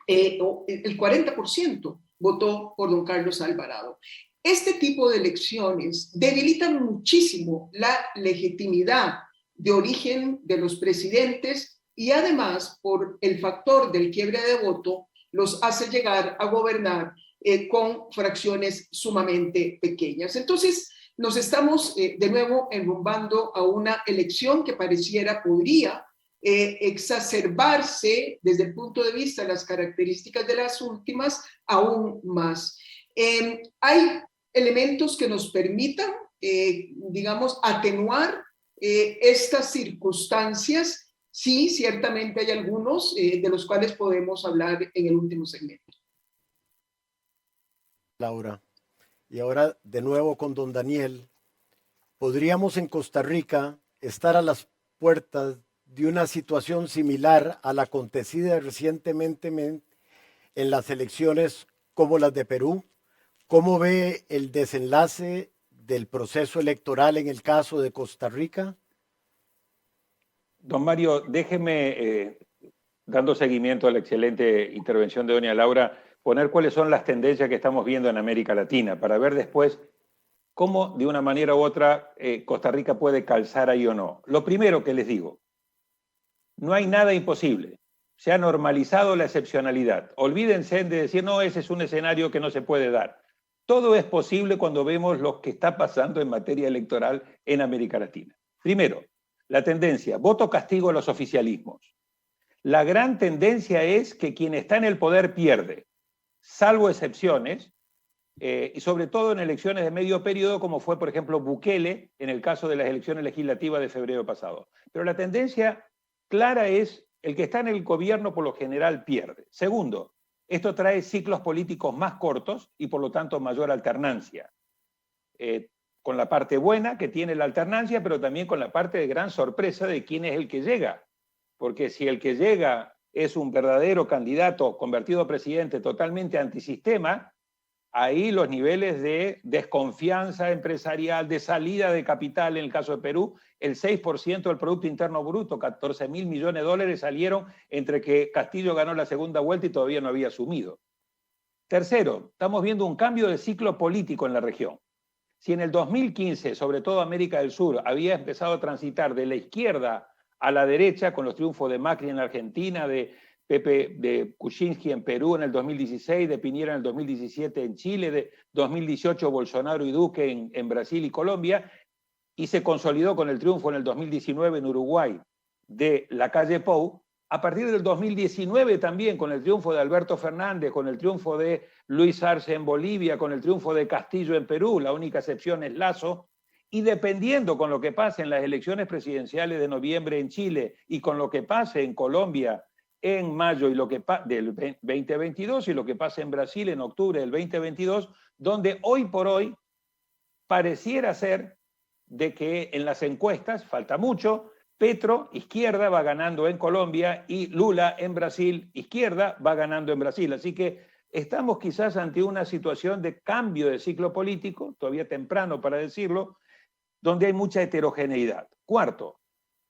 el 40% votó por don Carlos Alvarado. Este tipo de elecciones debilitan muchísimo la legitimidad de origen de los presidentes y además por el factor del quiebre de voto los hace llegar a gobernar con fracciones sumamente pequeñas. Entonces, nos estamos de nuevo enrumbando a una elección que pareciera podría exacerbarse desde el punto de vista de las características de las últimas aún más. Hay elementos que nos permitan, digamos, atenuar estas circunstancias. Sí, ciertamente hay algunos de los cuales podemos hablar en el último segmento. Laura. Y ahora de nuevo con don Daniel. ¿Podríamos en Costa Rica estar a las puertas de una situación similar a la acontecida recientemente en las elecciones como las de Perú? ¿Cómo ve el desenlace del proceso electoral en el caso de Costa Rica? Don Mario, déjeme, dando seguimiento a la excelente intervención de doña Laura, poner cuáles son las tendencias que estamos viendo en América Latina, para ver después cómo, de una manera u otra, Costa Rica puede calzar ahí o no. Lo primero que les digo, no hay nada imposible. Se ha normalizado la excepcionalidad. Olvídense de decir, no, ese es un escenario que no se puede dar. Todo es posible cuando vemos lo que está pasando en materia electoral en América Latina. Primero, la tendencia, voto castigo a los oficialismos. La gran tendencia es que quien está en el poder pierde, salvo excepciones, y sobre todo en elecciones de medio periodo, como fue, por ejemplo, Bukele, en el caso de las elecciones legislativas de febrero pasado. Pero la tendencia clara es el que está en el gobierno por lo general pierde. Segundo, esto trae ciclos políticos más cortos y por lo tanto mayor alternancia. Con la parte buena que tiene la alternancia, pero también con la parte de gran sorpresa de quién es el que llega. Porque si el que llega es un verdadero candidato convertido a presidente totalmente antisistema, ahí los niveles de desconfianza empresarial, de salida de capital, en el caso de Perú, el 6% del Producto Interno Bruto, 14.000 millones de dólares salieron entre que Castillo ganó la segunda vuelta y todavía no había asumido. Tercero, estamos viendo un cambio de ciclo político en la región. Si en el 2015, sobre todo América del Sur, había empezado a transitar de la izquierda a la derecha, con los triunfos de Macri en Argentina, de Pepe de Kuczynski en Perú en el 2016, de Piñera en el 2017 en Chile, de 2018 Bolsonaro y Duque en Brasil y Colombia, y se consolidó con el triunfo en el 2019 en Uruguay de Lacalle Pou. A partir del 2019 también, con el triunfo de Alberto Fernández, con el triunfo de Luis Arce en Bolivia, con el triunfo de Castillo en Perú, la única excepción es Lasso, y dependiendo con lo que pase en las elecciones presidenciales de noviembre en Chile y con lo que pase en Colombia en mayo y del 2022 y lo que pasa en Brasil en octubre del 2022, donde hoy por hoy pareciera ser de que en las encuestas, falta mucho, Petro, izquierda, va ganando en Colombia y Lula en Brasil, izquierda, va ganando en Brasil. Así que estamos quizás ante una situación de cambio de ciclo político, todavía temprano para decirlo, donde hay mucha heterogeneidad. Cuarto,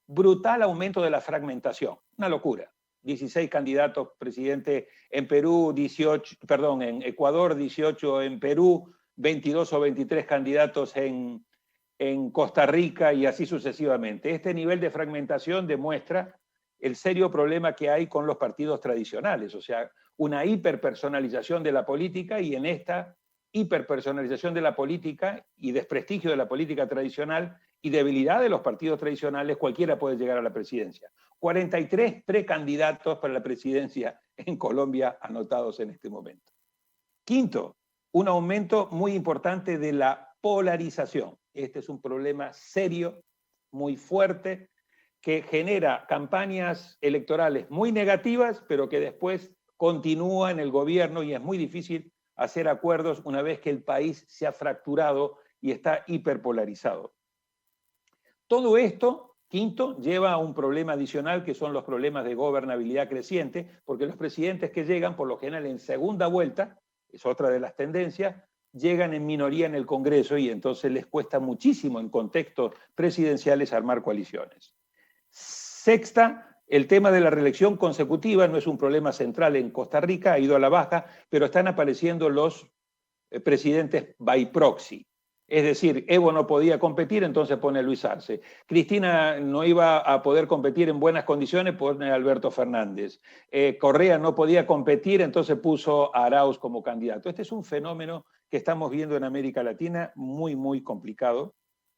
brutal aumento de la fragmentación, una locura. 16 candidatos presidente en Perú, en Ecuador, 18 en Perú, 22 o 23 candidatos en Costa Rica y así sucesivamente. Este nivel de fragmentación demuestra el serio problema que hay con los partidos tradicionales, o sea, una hiperpersonalización de la política, y en esta hiperpersonalización de la política y desprestigio de la política tradicional y debilidad de los partidos tradicionales, cualquiera puede llegar a la presidencia. 43 precandidatos para la presidencia en Colombia anotados en este momento. Quinto, un aumento muy importante de la polarización. Este es un problema serio, muy fuerte, que genera campañas electorales muy negativas, pero que después continúa en el gobierno y es muy difícil hacer acuerdos una vez que el país se ha fracturado y está hiperpolarizado. Todo esto, quinto, lleva a un problema adicional que son los problemas de gobernabilidad creciente, porque los presidentes que llegan, por lo general en segunda vuelta, es otra de las tendencias, llegan en minoría en el Congreso y entonces les cuesta muchísimo en contextos presidenciales armar coaliciones. Sexta, el tema de la reelección consecutiva no es un problema central en Costa Rica, ha ido a la baja, pero están apareciendo los presidentes by proxy. Es decir, Evo no podía competir, entonces pone a Luis Arce. Cristina no iba a poder competir en buenas condiciones, pone a Alberto Fernández. Correa no podía competir, entonces puso a Arauz como candidato. Este es un fenómeno que estamos viendo en América Latina muy, muy complicado.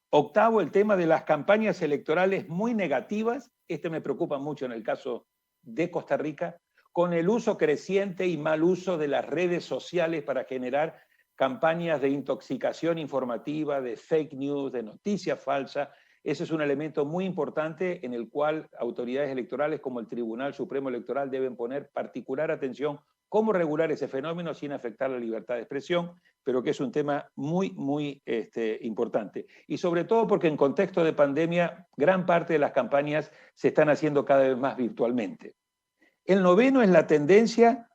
Octavo, el tema de las campañas electorales muy negativas. Este me preocupa mucho en el caso de Costa Rica, con el uso creciente y mal uso de las redes sociales para generar campañas de intoxicación informativa, de fake news, de noticias falsas. Ese es un elemento muy importante en el cual autoridades electorales como el Tribunal Supremo Electoral deben poner particular atención cómo regular ese fenómeno sin afectar la libertad de expresión, pero que es un tema muy, muy importante. Y sobre todo porque en contexto de pandemia, gran parte de las campañas se están haciendo cada vez más virtualmente. El noveno es la tendencia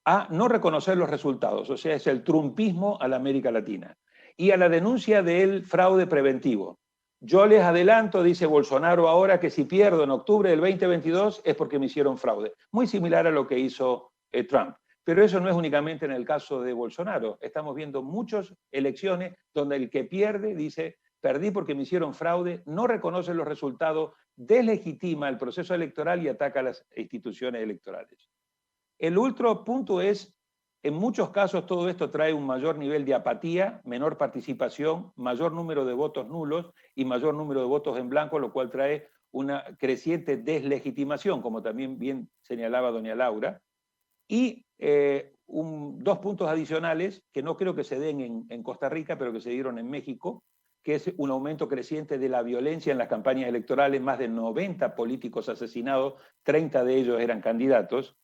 a no reconocer los resultados, o sea, es el trumpismo a la América Latina y a la denuncia del fraude preventivo. Yo les adelanto, dice Bolsonaro ahora, que si pierdo en octubre del 2022 es porque me hicieron fraude. Muy similar a lo que hizo Trump. Pero eso no es únicamente en el caso de Bolsonaro. Estamos viendo muchas elecciones donde el que pierde dice, perdí porque me hicieron fraude, no reconoce los resultados, deslegitima el proceso electoral y ataca a las instituciones electorales. El último punto es, en muchos casos todo esto trae un mayor nivel de apatía, menor participación, mayor número de votos nulos y mayor número de votos en blanco, lo cual trae una creciente deslegitimación, como también bien señalaba doña Laura. Y dos puntos adicionales que no creo que se den en Costa Rica, pero que se dieron en México, que es un aumento creciente de la violencia en las campañas electorales, más de 90 políticos asesinados, 30 de ellos eran candidatos,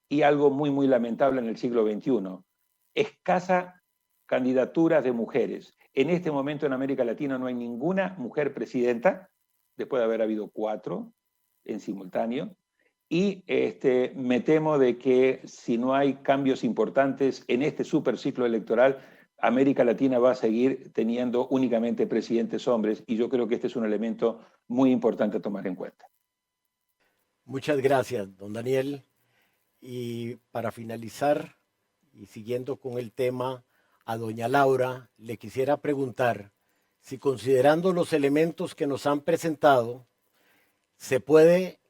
y algo muy, muy lamentable en el siglo XXI, escasa candidaturas de mujeres. En este momento en América Latina no hay ninguna mujer presidenta, después de haber habido 4 en simultáneo, y me temo de que si no hay cambios importantes en este superciclo electoral, América Latina va a seguir teniendo únicamente presidentes hombres, y yo creo que este es un elemento muy importante a tomar en cuenta. Muchas gracias, don Daniel. Y para finalizar, y siguiendo con el tema, a doña Laura le quisiera preguntar si, considerando los elementos que nos han presentado,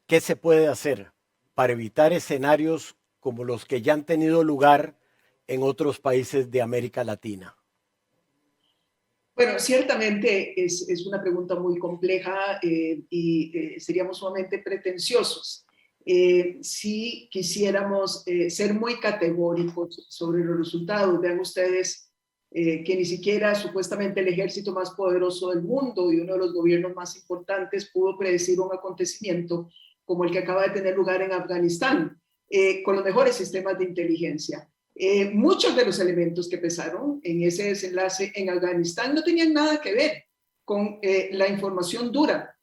¿qué se puede hacer para evitar escenarios como los que ya han tenido lugar en otros países de América Latina? Bueno, ciertamente es una pregunta muy compleja y seríamos sumamente pretenciosos si quisiéramos ser muy categóricos sobre los resultados. Vean ustedes que ni siquiera supuestamente el ejército más poderoso del mundo y uno de los gobiernos más importantes pudo predecir un acontecimiento como el que acaba de tener lugar en Afganistán, con los mejores sistemas de inteligencia. Muchos de los elementos que pesaron en ese desenlace en Afganistán no tenían nada que ver con la información dura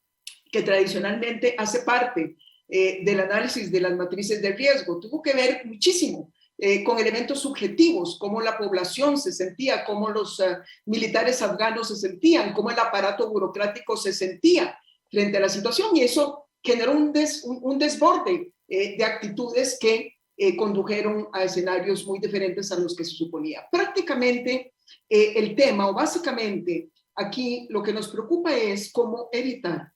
que tradicionalmente hace parte del análisis de las matrices de riesgo. Tuvo que ver muchísimo con elementos subjetivos, cómo la población se sentía, cómo los militares afganos se sentían, cómo el aparato burocrático se sentía frente a la situación, y eso generó un desborde de actitudes que condujeron a escenarios muy diferentes a los que se suponía. Prácticamente el tema, o básicamente aquí lo que nos preocupa es cómo evitar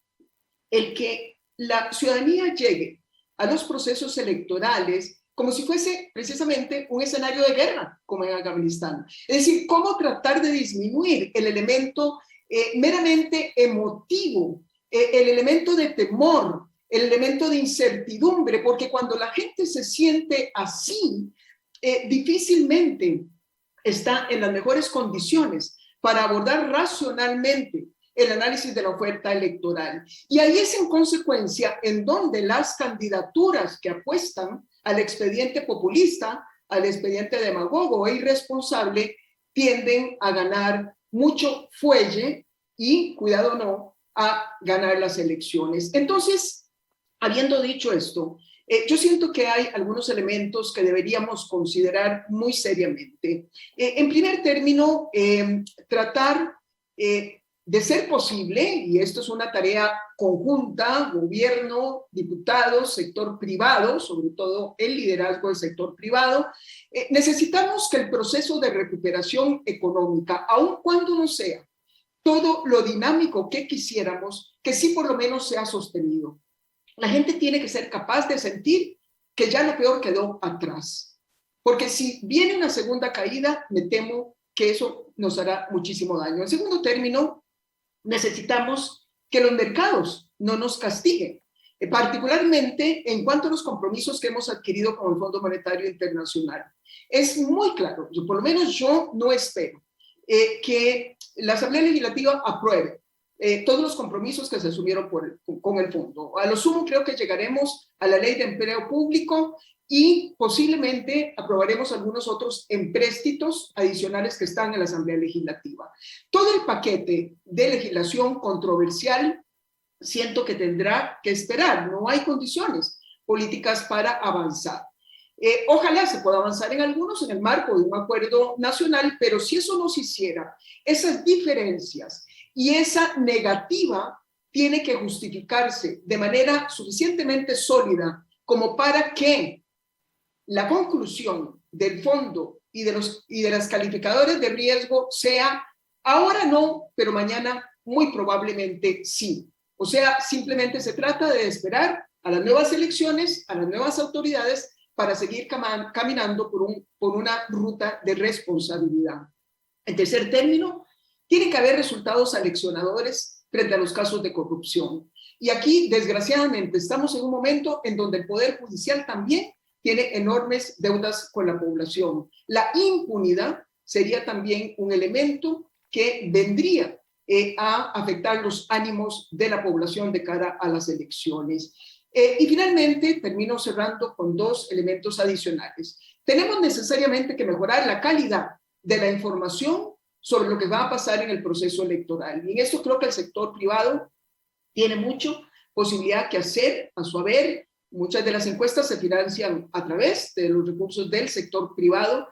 el que la ciudadanía llegue a los procesos electorales como si fuese precisamente un escenario de guerra, como en Afganistán. Es decir, cómo tratar de disminuir el elemento meramente emotivo, el elemento de temor, el elemento de incertidumbre, porque cuando la gente se siente así, difícilmente está en las mejores condiciones para abordar racionalmente el análisis de la oferta electoral. Y ahí es en consecuencia en donde las candidaturas que apuestan al expediente populista, al expediente demagogo e irresponsable, tienden a ganar mucho fuelle y, cuidado no, a ganar las elecciones. Entonces, habiendo dicho esto, Yo siento que hay algunos elementos que deberíamos considerar muy seriamente. En primer término, tratar de ser posible, y esto es una tarea conjunta, gobierno, diputados, sector privado, sobre todo el liderazgo del sector privado, necesitamos que el proceso de recuperación económica, aun cuando no sea todo lo dinámico que quisiéramos, que sí por lo menos sea sostenido. La gente tiene que ser capaz de sentir que ya lo peor quedó atrás. Porque si viene una segunda caída, me temo que eso nos hará muchísimo daño. En segundo término, necesitamos que los mercados no nos castiguen, particularmente en cuanto a los compromisos que hemos adquirido con el Fondo Monetario Internacional. Es muy claro, por lo menos yo no espero que la Asamblea Legislativa apruebe todos los compromisos que se asumieron con el fondo. A lo sumo creo que llegaremos a la ley de empleo público y posiblemente aprobaremos algunos otros empréstitos adicionales que están en la Asamblea Legislativa. Todo el paquete de legislación controversial siento que tendrá que esperar. No hay condiciones políticas para avanzar. Ojalá se pueda avanzar en algunos en el marco de un acuerdo nacional, pero si eso no se hiciera, esas diferencias y esa negativa tiene que justificarse de manera suficientemente sólida como para que la conclusión del fondo y de las calificadores de riesgo sea ahora no, pero mañana muy probablemente sí. O sea, simplemente se trata de esperar a las nuevas elecciones, a las nuevas autoridades para seguir caminando por una ruta de responsabilidad. En tercer término, tiene que haber resultados aleccionadores frente a los casos de corrupción. Y aquí, desgraciadamente, estamos en un momento en donde el Poder Judicial también tiene enormes deudas con la población. La impunidad sería también un elemento que vendría a afectar los ánimos de la población de cara a las elecciones. Y finalmente, termino cerrando con dos elementos adicionales. Tenemos necesariamente que mejorar la calidad de la información sobre lo que va a pasar en el proceso electoral. Y en esto creo que el sector privado tiene mucho posibilidad que hacer a su haber. Muchas de las encuestas se financian a través de los recursos del sector privado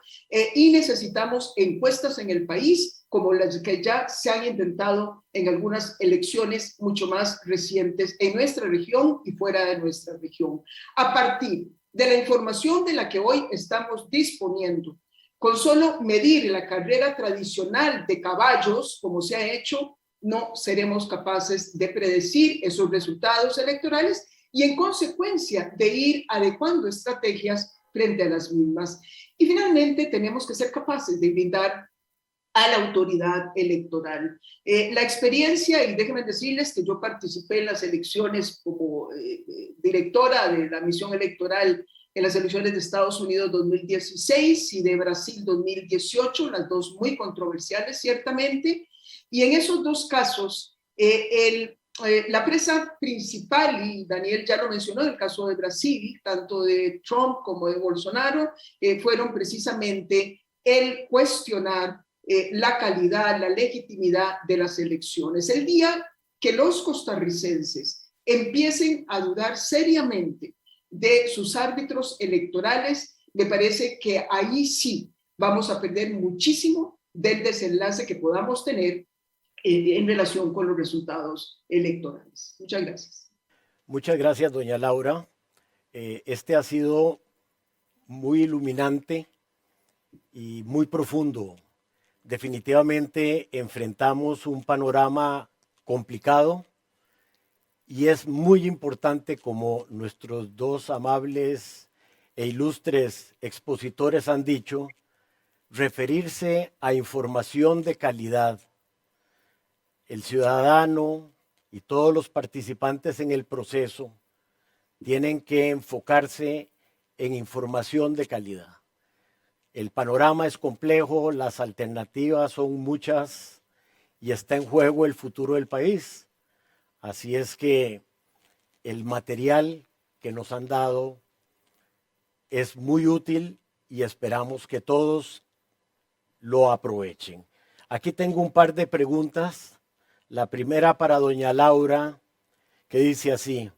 y necesitamos encuestas en el país como las que ya se han intentado en algunas elecciones mucho más recientes en nuestra región y fuera de nuestra región. A partir de la información de la que hoy estamos disponiendo, con solo medir la carrera tradicional de caballos, como se ha hecho, no seremos capaces de predecir esos resultados electorales y en consecuencia de ir adecuando estrategias frente a las mismas. Y finalmente tenemos que ser capaces de brindar a la autoridad electoral. La experiencia, y déjenme decirles que yo participé en las elecciones como directora de la misión electoral en las elecciones de Estados Unidos 2016 y de Brasil 2018, las dos muy controversiales ciertamente, y en esos dos casos, la presa principal, y Daniel ya lo mencionó en el caso de Brasil, tanto de Trump como de Bolsonaro, fueron precisamente el cuestionar la calidad, la legitimidad de las elecciones. El día que los costarricenses empiecen a dudar seriamente de sus árbitros electorales, me parece que ahí sí vamos a perder muchísimo del desenlace que podamos tener en relación con los resultados electorales. Muchas gracias. Muchas gracias, doña Laura. Este ha sido muy iluminante y muy profundo. Definitivamente enfrentamos un panorama complicado y es muy importante, como nuestros dos amables e ilustres expositores han dicho, referirse a información de calidad. El ciudadano y todos los participantes en el proceso tienen que enfocarse en información de calidad. El panorama es complejo, las alternativas son muchas y está en juego el futuro del país. Así es que el material que nos han dado es muy útil y esperamos que todos lo aprovechen. Aquí tengo un par de preguntas. La primera para doña Laura, que dice así: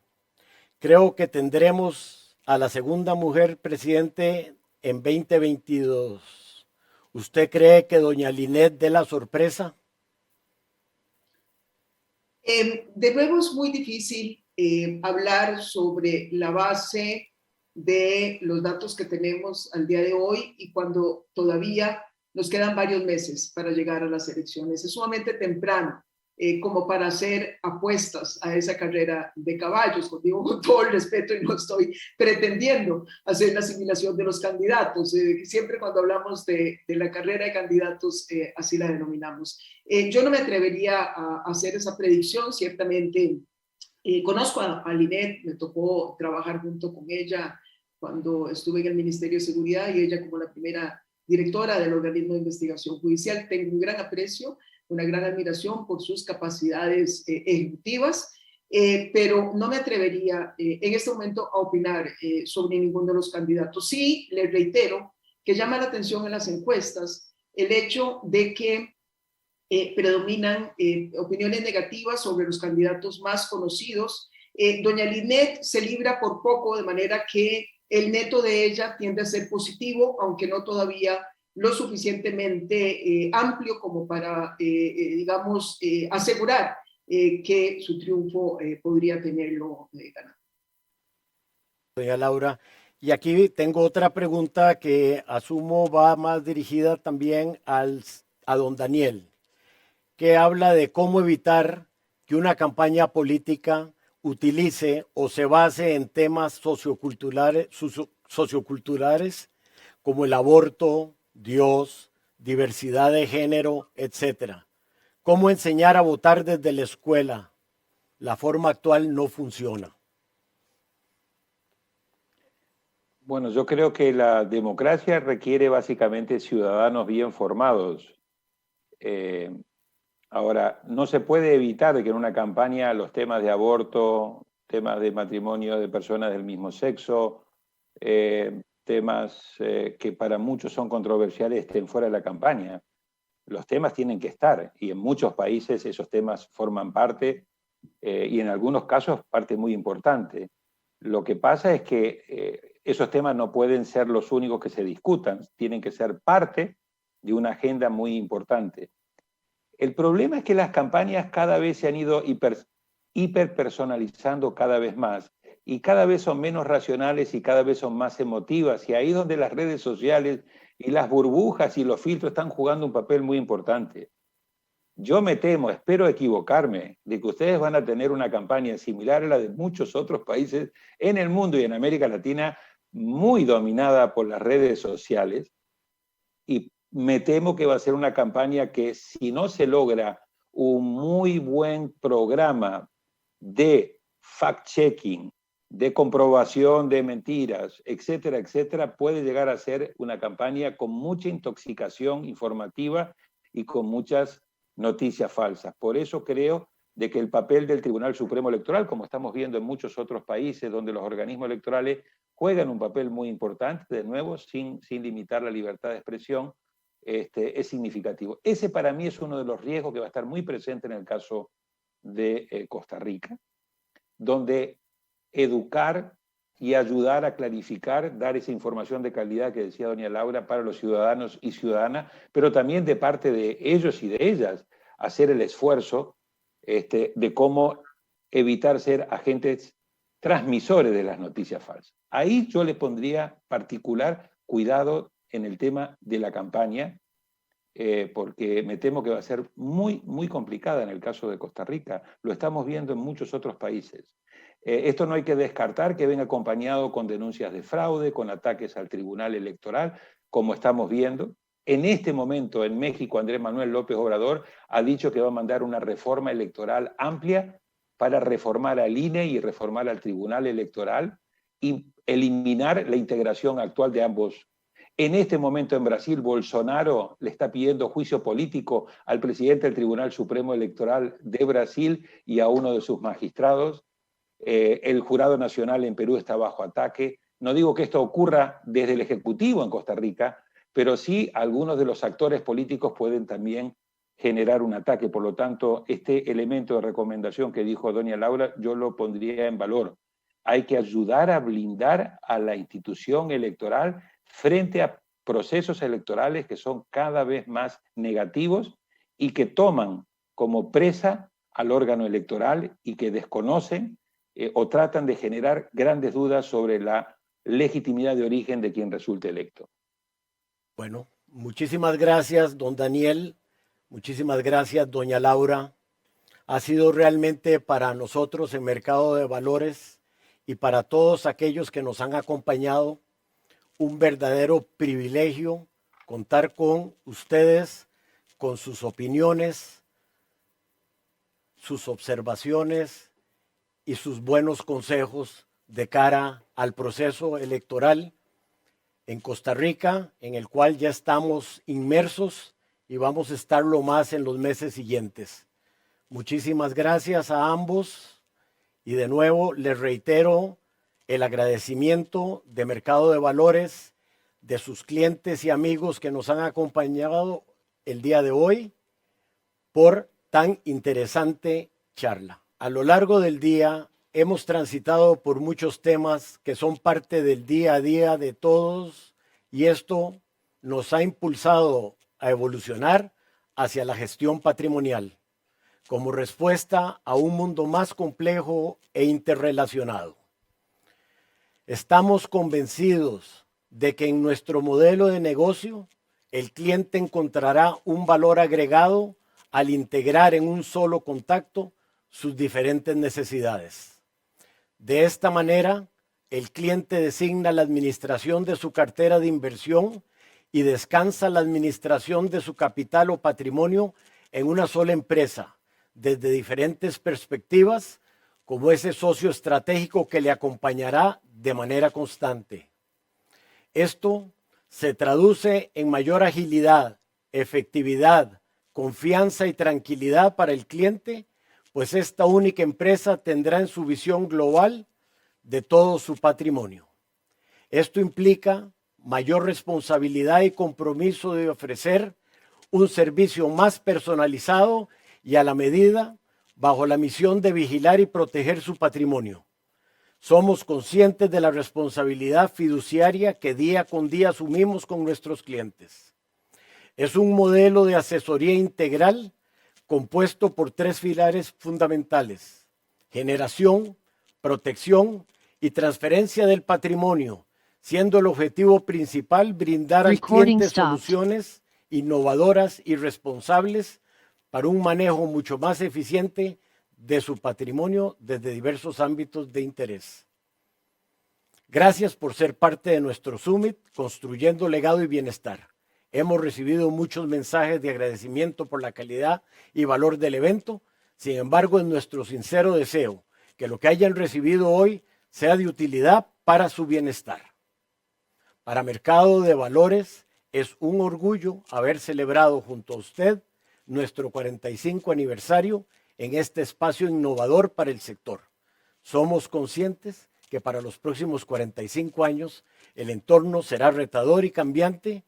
creo que tendremos a la segunda mujer presidente en 2022. ¿Usted cree que doña Linet dé la sorpresa? De nuevo es muy difícil hablar sobre la base de los datos que tenemos al día de hoy y cuando todavía nos quedan varios meses para llegar a las elecciones. Es sumamente temprano como para hacer apuestas a esa carrera de caballos, digo con todo el respeto y no estoy pretendiendo hacer la asimilación de los candidatos. Siempre cuando hablamos de la carrera de candidatos, así la denominamos. Yo no me atrevería a hacer esa predicción, ciertamente. Conozco a Linet, me tocó trabajar junto con ella cuando estuve en el Ministerio de Seguridad y ella como la primera directora del organismo de investigación judicial. Tengo un gran aprecio, una gran admiración por sus capacidades ejecutivas, pero no me atrevería en este momento a opinar sobre ninguno de los candidatos. Sí, les reitero que llama la atención en las encuestas el hecho de que predominan opiniones negativas sobre los candidatos más conocidos. Doña Linet se libra por poco, de manera que el neto de ella tiende a ser positivo, aunque no todavía lo suficientemente amplio como para, digamos, asegurar que su triunfo podría tenerlo ganado. Doña Laura, y aquí tengo otra pregunta que asumo va más dirigida también a don Daniel, que habla de cómo evitar que una campaña política utilice o se base en temas socioculturales como el aborto, Dios, diversidad de género, etc. ¿Cómo enseñar a votar desde la escuela? La forma actual no funciona. Bueno, yo creo que la democracia requiere básicamente ciudadanos bien formados. Ahora, no se puede evitar que en una campaña los temas de aborto, temas de matrimonio de personas del mismo sexo, temas que para muchos son controversiales estén fuera de la campaña. Los temas tienen que estar y en muchos países esos temas forman parte y en algunos casos parte muy importante. Lo que pasa es que esos temas no pueden ser los únicos que se discutan, tienen que ser parte de una agenda muy importante. El problema es que las campañas cada vez se han ido hiperpersonalizando cada vez más y cada vez son menos racionales y cada vez son más emotivas, y ahí es donde las redes sociales y las burbujas y los filtros están jugando un papel muy importante. Yo me temo, espero equivocarme, de que ustedes van a tener una campaña similar a la de muchos otros países en el mundo y en América Latina, muy dominada por las redes sociales, y me temo que va a ser una campaña que, si no se logra un muy buen programa de fact-checking, de comprobación de mentiras, etcétera, etcétera, puede llegar a ser una campaña con mucha intoxicación informativa y con muchas noticias falsas. Por eso creo de que el papel del Tribunal Supremo Electoral, como estamos viendo en muchos otros países donde los organismos electorales juegan un papel muy importante, de nuevo, sin limitar la libertad de expresión, es significativo. Ese para mí es uno de los riesgos que va a estar muy presente en el caso de Costa Rica, donde educar y ayudar a clarificar, dar esa información de calidad que decía doña Laura para los ciudadanos y ciudadanas, pero también de parte de ellos y de ellas, hacer el esfuerzo de cómo evitar ser agentes transmisores de las noticias falsas. Ahí yo le pondría particular cuidado en el tema de la campaña, porque me temo que va a ser muy, muy complicada en el caso de Costa Rica. Lo estamos viendo en muchos otros países. Esto no hay que descartar que venga acompañado con denuncias de fraude, con ataques al Tribunal Electoral, como estamos viendo. En este momento, en México, Andrés Manuel López Obrador ha dicho que va a mandar una reforma electoral amplia para reformar al INE y reformar al Tribunal Electoral y eliminar la integración actual de ambos. En este momento en Brasil, Bolsonaro le está pidiendo juicio político al presidente del Tribunal Supremo Electoral de Brasil y a uno de sus magistrados. El Jurado Nacional en Perú está bajo ataque. No digo que esto ocurra desde el Ejecutivo en Costa Rica, pero sí algunos de los actores políticos pueden también generar un ataque. Por lo tanto, este elemento de recomendación que dijo doña Laura, yo lo pondría en valor. hay que ayudar a blindar a la institución electoral frente a procesos electorales que son cada vez más negativos y que toman como presa al órgano electoral y que desconocen o tratan de generar grandes dudas sobre la legitimidad de origen de quien resulte electo. Bueno, muchísimas gracias, don Daniel. Muchísimas gracias, doña Laura. Ha sido realmente para nosotros en Mercado de Valores y para todos aquellos que nos han acompañado un verdadero privilegio contar con ustedes, con sus opiniones, sus observaciones y sus buenos consejos de cara al proceso electoral en Costa Rica, en el cual ya estamos inmersos y vamos a estarlo más en los meses siguientes. Muchísimas gracias a ambos y de nuevo les reitero el agradecimiento de Mercado de Valores, de sus clientes y amigos que nos han acompañado el día de hoy por tan interesante charla. A lo largo del día hemos transitado por muchos temas que son parte del día a día de todos y esto nos ha impulsado a evolucionar hacia la gestión patrimonial como respuesta a un mundo más complejo e interrelacionado. Estamos convencidos de que en nuestro modelo de negocio el cliente encontrará un valor agregado al integrar en un solo contacto sus diferentes necesidades. De esta manera, el cliente designa la administración de su cartera de inversión y descansa la administración de su capital o patrimonio en una sola empresa, desde diferentes perspectivas, como ese socio estratégico que le acompañará de manera constante. Esto se traduce en mayor agilidad, efectividad, confianza y tranquilidad para el cliente, pues esta única empresa tendrá en su visión global de todo su patrimonio. Esto implica mayor responsabilidad y compromiso de ofrecer un servicio más personalizado y a la medida, bajo la misión de vigilar y proteger su patrimonio. Somos conscientes de la responsabilidad fiduciaria que día con día asumimos con nuestros clientes. Es un modelo de asesoría integral compuesto por 3 pilares fundamentales: generación, protección y transferencia del patrimonio, siendo el objetivo principal brindar al cliente soluciones innovadoras y responsables para un manejo mucho más eficiente de su patrimonio desde diversos ámbitos de interés. Gracias por ser parte de nuestro Summit Construyendo Legado y Bienestar. Hemos recibido muchos mensajes de agradecimiento por la calidad y valor del evento. Sin embargo, es nuestro sincero deseo que lo que hayan recibido hoy sea de utilidad para su bienestar. Para Mercado de Valores es un orgullo haber celebrado junto a usted nuestro 45 aniversario en este espacio innovador para el sector. Somos conscientes que para los próximos 45 años el entorno será retador y cambiante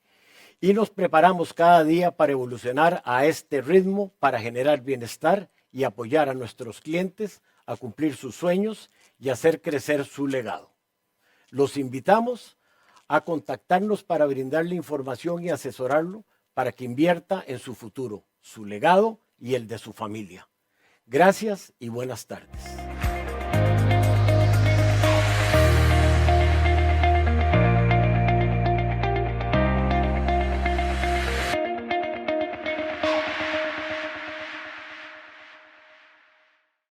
y nos preparamos cada día para evolucionar a este ritmo para generar bienestar y apoyar a nuestros clientes a cumplir sus sueños y hacer crecer su legado. Los invitamos a contactarnos para brindarle información y asesorarlo para que invierta en su futuro, su legado y el de su familia. Gracias y buenas tardes.